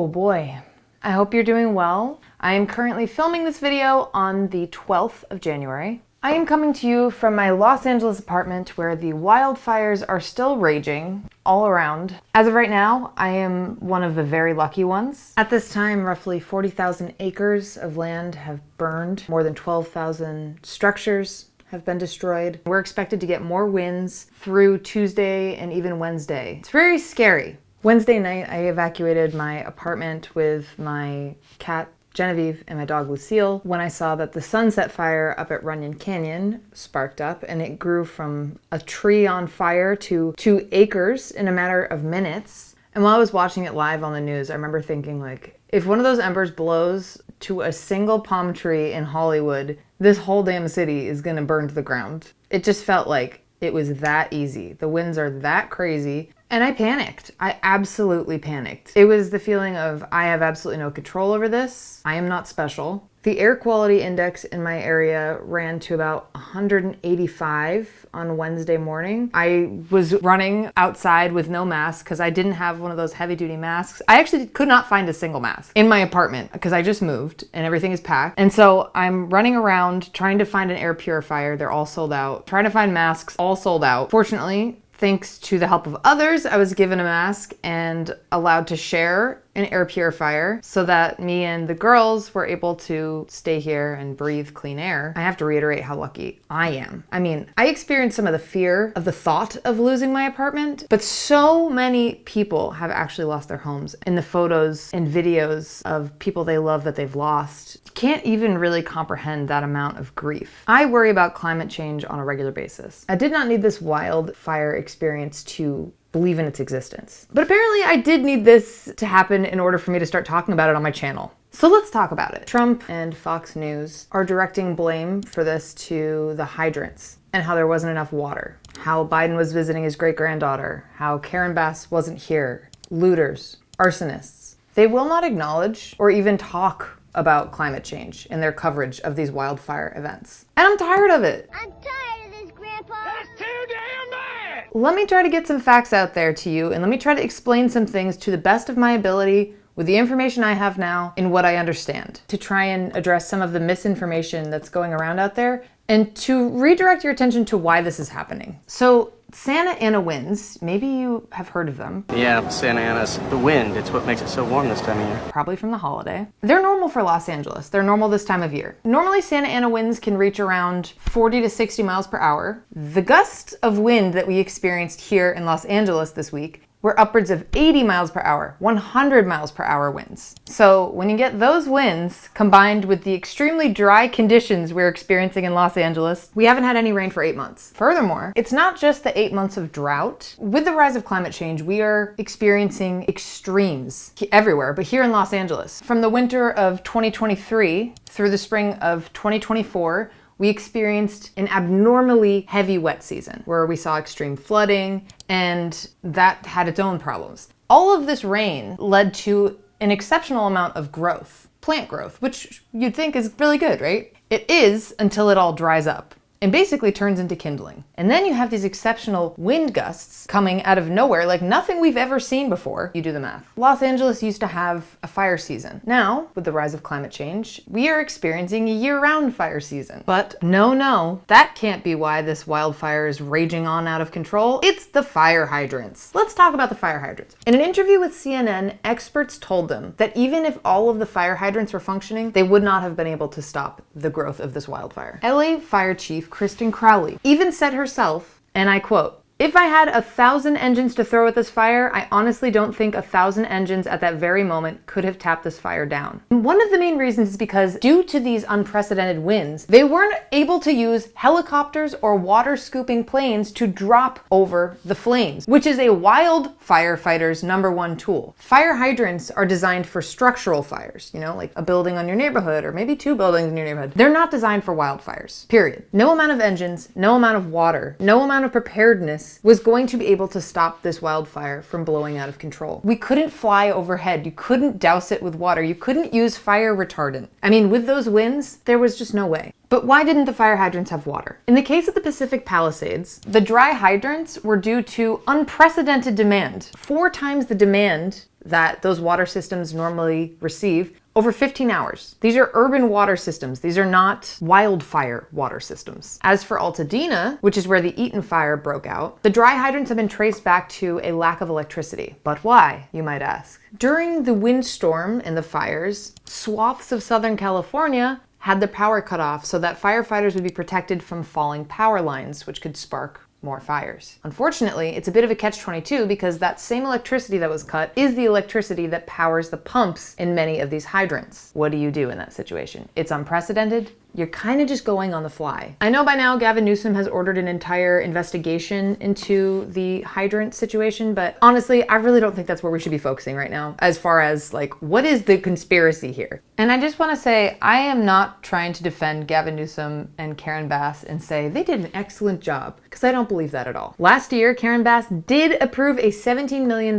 Oh boy. I hope you're doing well. I am currently filming this video on the 12th of January. I am coming to you from my Los Angeles apartment where the wildfires are still raging all around. As of right now, I am one of the very lucky ones. At this time, roughly 40,000 acres of land have burned. More than 12,000 structures have been destroyed. We're expected to get more winds through Tuesday and even Wednesday. It's very scary. Wednesday night, I evacuated my apartment with my cat Genevieve and my dog Lucille when I saw that the sunset fire up at Runyon Canyon sparked up, and it grew from a tree on fire to 2 acres in a matter of minutes. And while I was watching it live on the news, I remember thinking, like, if one of those embers blows to a single palm tree in Hollywood, this whole damn city is gonna burn to the ground. It just felt like it was that easy. The winds are that crazy. And I panicked. I absolutely panicked. It was the feeling of, I have absolutely no control over this. I am not special. The air quality index in my area ran to about 185 on Wednesday morning. I was running outside with no mask because I didn't have one of those heavy duty masks. I actually could not find a single mask in my apartment because I just moved and everything is packed. And so I'm running around trying to find an air purifier. They're all sold out. Trying to find masks, all sold out. Fortunately, thanks to the help of others, I was given a mask and allowed to share an air purifier so that me and the girls were able to stay here and breathe clean air. I have to reiterate how lucky I am. I mean, I experienced some of the fear of the thought of losing my apartment, but so many people have actually lost their homes. In the photos and videos of people they love that they've lost, can't even really comprehend that amount of grief. I worry about climate change on a regular basis. I did not need this wildfire experience to believe in its existence. But apparently I did need this to happen in order for me to start talking about it on my channel. So let's talk about it. Trump and Fox News are directing blame for this to the hydrants and how there wasn't enough water, how Biden was visiting his great-granddaughter, how Karen Bass wasn't here, looters, arsonists. They will not acknowledge or even talk about climate change in their coverage of these wildfire events. And I'm tired of it. I'm tired of this, Grandpa. That's too damn bad! Let me try to get some facts out there to you, and let me try to explain some things to the best of my ability with the information I have now and what I understand, to try and address some of the misinformation that's going around out there and to redirect your attention to why this is happening. So Santa Ana winds, maybe you have heard of them. Yeah, Santa Ana's the wind. It's what makes it so warm this time of year. Probably from the holiday. They're normal for Los Angeles. They're normal this time of year. Normally Santa Ana winds can reach around 40 to 60 miles per hour. The gusts of wind that we experienced here in Los Angeles this week were upwards of 80 miles per hour, 100 miles per hour winds. So when you get those winds combined with the extremely dry conditions we're experiencing in Los Angeles, we haven't had any rain for 8 months. Furthermore, it's not just the 8 months of drought. With the rise of climate change, we are experiencing extremes everywhere, but here in Los Angeles. From the winter of 2023 through the spring of 2024, we experienced an abnormally heavy wet season where we saw extreme flooding, and that had its own problems. All of this rain led to an exceptional amount of growth, plant growth, which you'd think is really good, right? It is until it all dries up and basically turns into kindling. And then you have these exceptional wind gusts coming out of nowhere, like nothing we've ever seen before. You do the math. Los Angeles used to have a fire season. Now, with the rise of climate change, we are experiencing a year-round fire season. But no, that can't be why this wildfire is raging on out of control. It's the fire hydrants. Let's talk about the fire hydrants. In an interview with CNN, experts told them that even if all of the fire hydrants were functioning, they would not have been able to stop the growth of this wildfire. LA Fire Chief Kristen Crowley even said herself, and I quote, "If I had 1,000 engines to throw at this fire, I honestly don't think 1,000 engines at that very moment could have tapped this fire down." And one of the main reasons is because due to these unprecedented winds, they weren't able to use helicopters or water scooping planes to drop over the flames, which is a wild firefighter's #1 tool. Fire hydrants are designed for structural fires, like a building on your neighborhood or maybe 2 buildings in your neighborhood. They're not designed for wildfires, period. No amount of engines, no amount of water, no amount of preparedness business was going to be able to stop this wildfire from blowing out of control. We couldn't fly overhead. You couldn't douse it with water. You couldn't use fire retardant. I mean, with those winds, there was just no way. But why didn't the fire hydrants have water? In the case of the Pacific Palisades, the dry hydrants were due to unprecedented demand. 4 times the demand that those water systems normally receive over 15 hours. These are urban water systems. These are not wildfire water systems. As for Altadena, which is where the Eaton fire broke out, the dry hydrants have been traced back to a lack of electricity. But why, you might ask? During the windstorm and the fires, swaths of Southern California had their power cut off so that firefighters would be protected from falling power lines, which could spark more fires. Unfortunately, it's a bit of a catch-22 because that same electricity that was cut is the electricity that powers the pumps in many of these hydrants. What do you do in that situation? It's unprecedented. You're kind of just going on the fly. I know by now Gavin Newsom has ordered an entire investigation into the hydrant situation, but honestly, I really don't think that's where we should be focusing right now, as far as like, what is the conspiracy here? And I just want to say, I am not trying to defend Gavin Newsom and Karen Bass and say they did an excellent job, because I don't believe that at all. Last year, Karen Bass did approve a $17 million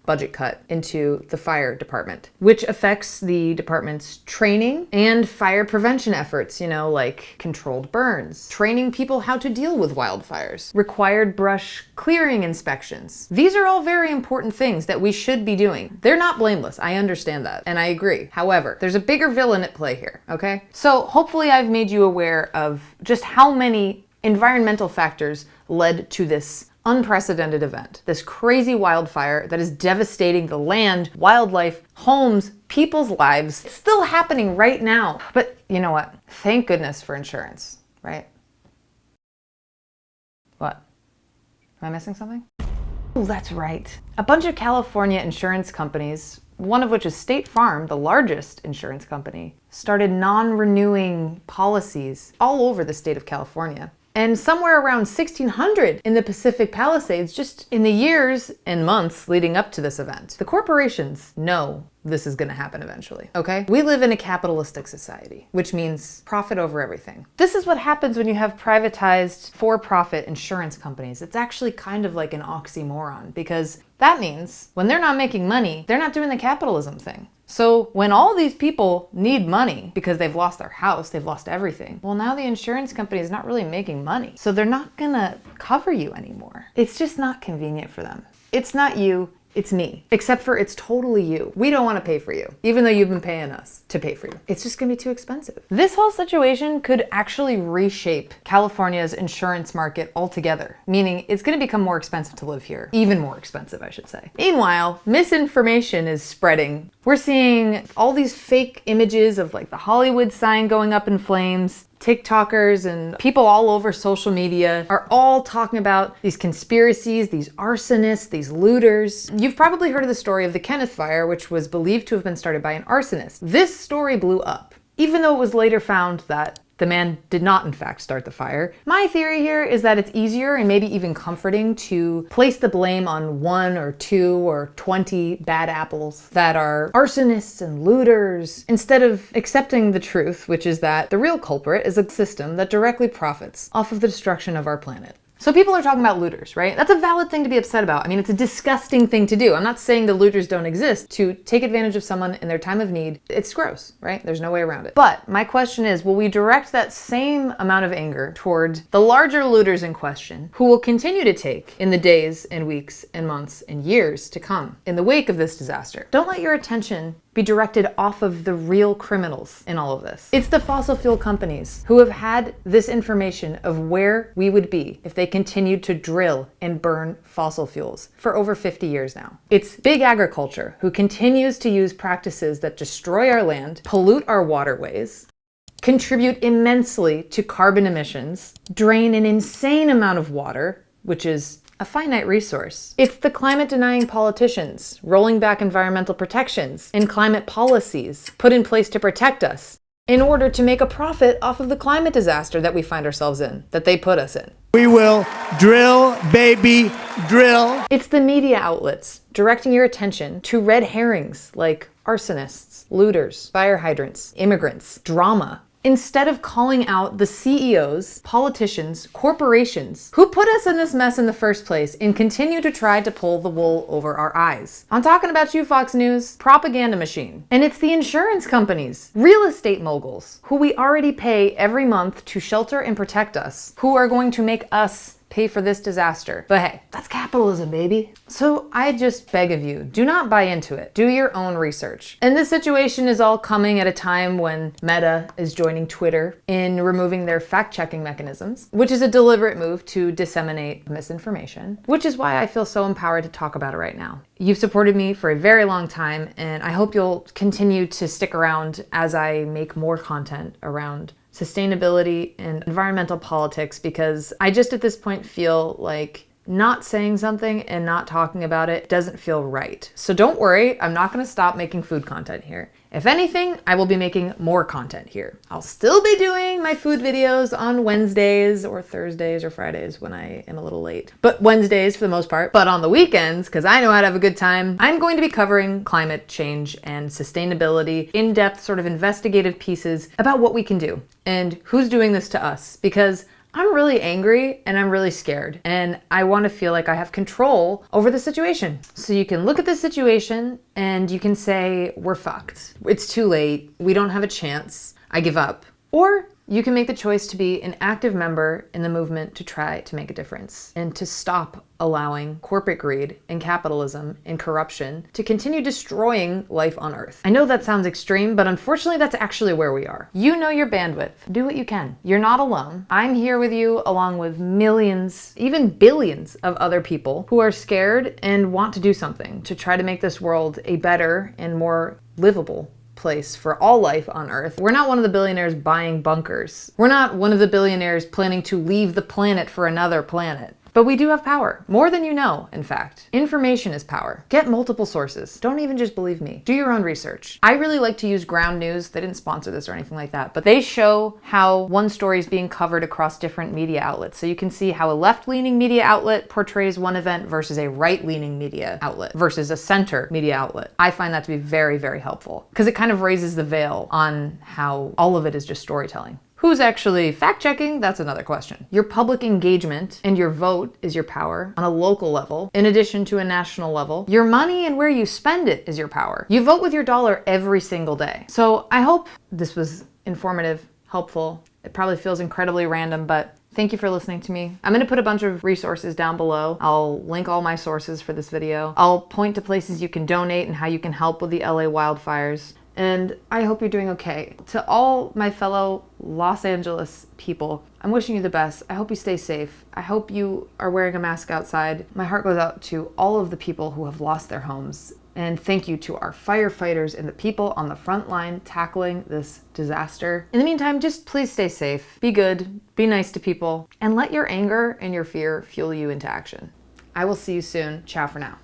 budget cut into the fire department, which affects the department's training and fire prevention efforts, like controlled burns, training people how to deal with wildfires, required brush clearing inspections. These are all very important things that we should be doing. They're not blameless. I understand that, and I agree. However, there's a bigger villain at play here, okay? So hopefully I've made you aware of just how many environmental factors led to this unprecedented event, this crazy wildfire that is devastating the land, wildlife, homes, people's lives. It's still happening right now. But you know what? Thank goodness for insurance, right? What? Am I missing something? Oh, that's right. A bunch of California insurance companies, one of which is State Farm, the largest insurance company, started non-renewing policies all over the state of California. And somewhere around 1,600 in the Pacific Palisades just in the years and months leading up to this event. The corporations know this is going to happen eventually, okay? We live in a capitalistic society, which means profit over everything. This is what happens when you have privatized for-profit insurance companies. It's actually kind of like an oxymoron, because that means when they're not making money, they're not doing the capitalism thing. So when all these people need money because they've lost their house, they've lost everything, well, now the insurance company is not really making money. So they're not gonna cover you anymore. It's just not convenient for them. It's not you, it's me. Except for it's totally you. We don't want to pay for you, even though you've been paying us to pay for you. It's just gonna be too expensive. This whole situation could actually reshape California's insurance market altogether, meaning it's gonna become more expensive to live here. Even more expensive, I should say. Meanwhile, misinformation is spreading. We're seeing all these fake images of like the Hollywood sign going up in flames. TikTokers and people all over social media are all talking about these conspiracies, these arsonists, these looters. You've probably heard of the story of the Kenneth Fire, which was believed to have been started by an arsonist. This story blew up, even though it was later found that the man did not, in fact, start the fire. My theory here is that it's easier and maybe even comforting to place the blame on 1 or 2 or 20 bad apples that are arsonists and looters, instead of accepting the truth, which is that the real culprit is a system that directly profits off of the destruction of our planet. So people are talking about looters, right? That's a valid thing to be upset about. I mean, it's a disgusting thing to do. I'm not saying the looters don't exist. To take advantage of someone in their time of need, it's gross, right? There's no way around it. But my question is, will we direct that same amount of anger toward the larger looters in question, who will continue to take in the days and weeks and months and years to come in the wake of this disaster? Don't let your attention be directed off of the real criminals in all of this. It's the fossil fuel companies who have had this information of where we would be if they continued to drill and burn fossil fuels for over 50 years now. It's big agriculture who continues to use practices that destroy our land, pollute our waterways, contribute immensely to carbon emissions, drain an insane amount of water, which is a finite resource. It's the climate-denying politicians rolling back environmental protections and climate policies put in place to protect us in order to make a profit off of the climate disaster that we find ourselves in, that they put us in. We will drill, baby, drill. It's the media outlets directing your attention to red herrings like arsonists, looters, fire hydrants, immigrants, drama, instead of calling out the CEOs, politicians, corporations who put us in this mess in the first place and continue to try to pull the wool over our eyes. I'm talking about you, Fox News, propaganda machine. And it's the insurance companies, real estate moguls, who we already pay every month to shelter and protect us, who are going to make us pay for this disaster. But hey, that's capitalism, baby. So I just beg of you, do not buy into it. Do your own research. And this situation is all coming at a time when Meta is joining Twitter in removing their fact-checking mechanisms, which is a deliberate move to disseminate misinformation, which is why I feel so empowered to talk about it right now. You've supported me for a very long time, and I hope you'll continue to stick around as I make more content around sustainability and environmental politics, because I just at this point feel like not saying something and not talking about it doesn't feel right. So don't worry, I'm not going to stop making food content here. If anything, I will be making more content here. I'll still be doing my food videos on Wednesdays or Thursdays or Fridays when I am a little late. But Wednesdays for the most part. But on the weekends, because I know how to have a good time, I'm going to be covering climate change and sustainability, in-depth sort of investigative pieces about what we can do and who's doing this to us. Because I'm really angry and I'm really scared, and I want to feel like I have control over the situation. So you can look at the situation and you can say, we're fucked. It's too late. We don't have a chance. I give up. Or you can make the choice to be an active member in the movement to try to make a difference and to stop allowing corporate greed and capitalism and corruption to continue destroying life on Earth. I know that sounds extreme, but unfortunately that's actually where we are. You know your bandwidth. Do what you can. You're not alone. I'm here with you along with millions, even billions of other people who are scared and want to do something to try to make this world a better and more livable place for all life on Earth. We're not one of the billionaires buying bunkers. We're not one of the billionaires planning to leave the planet for another planet. But we do have power. More than you know, in fact. Information is power. Get multiple sources. Don't even just believe me. Do your own research. I really like to use Ground News. They didn't sponsor this or anything like that, but they show how one story is being covered across different media outlets. So you can see how a left-leaning media outlet portrays one event versus a right-leaning media outlet versus a center media outlet. I find that to be very, very helpful because it kind of raises the veil on how all of it is just storytelling. Who's actually fact-checking? That's another question. Your public engagement and your vote is your power on a local level, in addition to a national level. Your money and where you spend it is your power. You vote with your dollar every single day. So I hope this was informative, helpful. It probably feels incredibly random, but thank you for listening to me. I'm gonna put a bunch of resources down below. I'll link all my sources for this video. I'll point to places you can donate and how you can help with the LA wildfires. And I hope you're doing okay. To all my fellow Los Angeles people, I'm wishing you the best. I hope you stay safe. I hope you are wearing a mask outside. My heart goes out to all of the people who have lost their homes. And thank you to our firefighters and the people on the front line tackling this disaster. In the meantime, just please stay safe, be good, be nice to people, and let your anger and your fear fuel you into action. I will see you soon. Ciao for now.